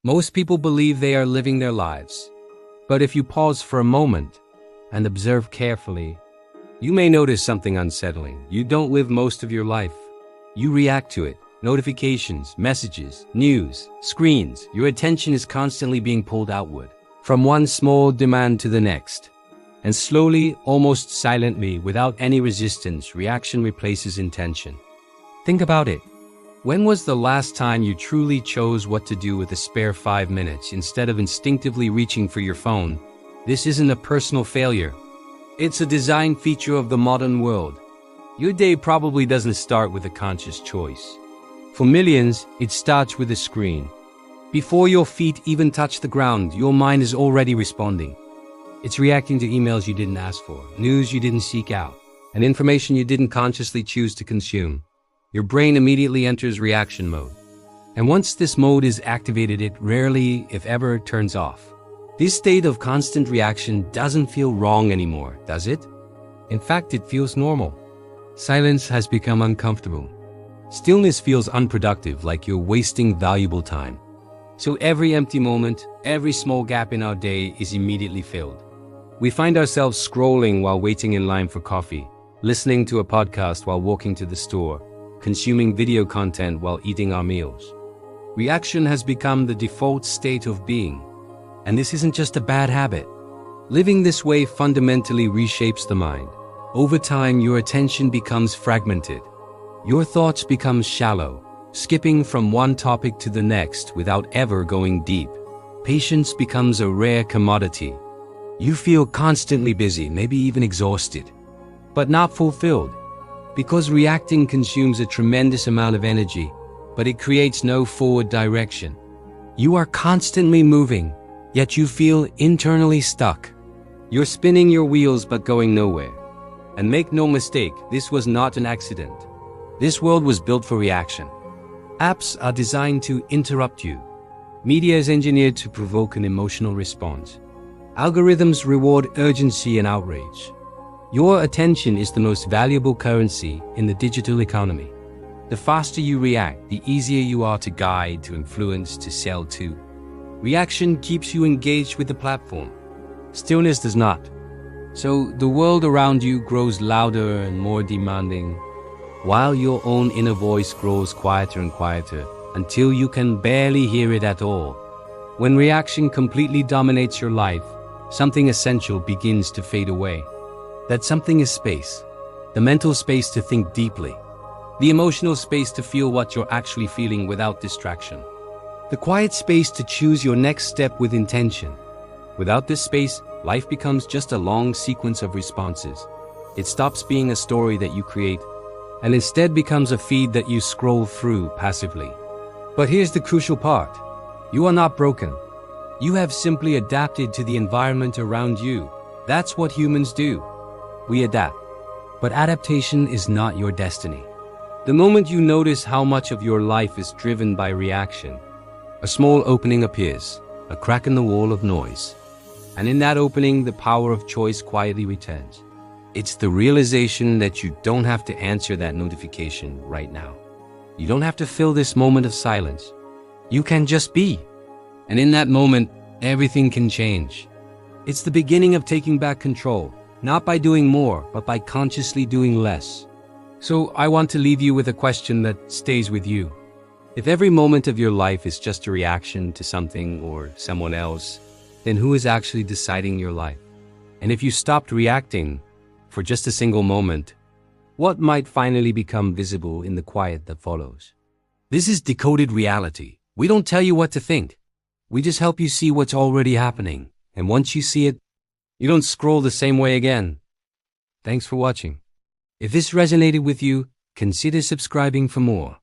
Most people believe they are living their lives. But if you pause for a moment and observe carefully, you may notice something unsettling. You don't live most of your life. You react to it. Notifications, messages, news, screens. Your attention is constantly being pulled outward, from one small demand to the next. And slowly, almost silently, without any resistance, reaction replaces intention. Think about it. When was the last time you truly chose what to do with a spare 5 minutes instead of instinctively reaching for your phone? This isn't a personal failure. It's a design feature of the modern world. Your day probably doesn't start with a conscious choice. For millions, it starts with a screen. Before your feet even touch the ground, your mind is already responding. It's reacting to emails you didn't ask for, news you didn't seek out, and information you didn't consciously choose to consume. Your brain immediately enters reaction mode. And once this mode is activated, it rarely, if ever, turns off. This state of constant reaction doesn't feel wrong anymore, does it? In fact, it feels normal. Silence has become uncomfortable. Stillness feels unproductive, like you're wasting valuable time. So every empty moment, every small gap in our day is immediately filled. We find ourselves scrolling while waiting in line for coffee, listening to a podcast while walking to the store, consuming video content while eating our meals. Reaction has become the default state of being. And this isn't just a bad habit. Living this way fundamentally reshapes the mind. Over time, your attention becomes fragmented. Your thoughts become shallow, skipping from one topic to the next without ever going deep. Patience becomes a rare commodity. You feel constantly busy, maybe even exhausted, but not fulfilled. Because reacting consumes a tremendous amount of energy, but it creates no forward direction. You are constantly moving, yet you feel internally stuck. You're spinning your wheels but going nowhere. And make no mistake, this was not an accident. This world was built for reaction. Apps are designed to interrupt you. Media is engineered to provoke an emotional response. Algorithms reward urgency and outrage. Your attention is the most valuable currency in the digital economy. The faster you react, the easier you are to guide, to influence, to sell to. Reaction keeps you engaged with the platform. Stillness does not. So the world around you grows louder and more demanding, while your own inner voice grows quieter and quieter, until you can barely hear it at all. When reaction completely dominates your life, something essential begins to fade away. That something is space. The mental space to think deeply. The emotional space to feel what you're actually feeling without distraction. The quiet space to choose your next step with intention. Without this space, life becomes just a long sequence of responses. It stops being a story that you create, and instead becomes a feed that you scroll through passively. But here's the crucial part. You are not broken. You have simply adapted to the environment around you. That's what humans do. We adapt. But adaptation is not your destiny. The moment you notice how much of your life is driven by reaction, a small opening appears, a crack in the wall of noise. And in that opening, the power of choice quietly returns. It's the realization that you don't have to answer that notification right now. You don't have to fill this moment of silence. You can just be. And in that moment, everything can change. It's the beginning of taking back control, not by doing more, but by consciously doing less. So I want to leave you with a question that stays with you. If every moment of your life is just a reaction to something or someone else, then who is actually deciding your life? And if you stopped reacting for just a single moment, what might finally become visible in the quiet that follows? This is Decoded Reality. We don't tell you what to think. We just help you see what's already happening. And once you see it, you don't scroll the same way again. Thanks for watching. If this resonated with you, consider subscribing for more.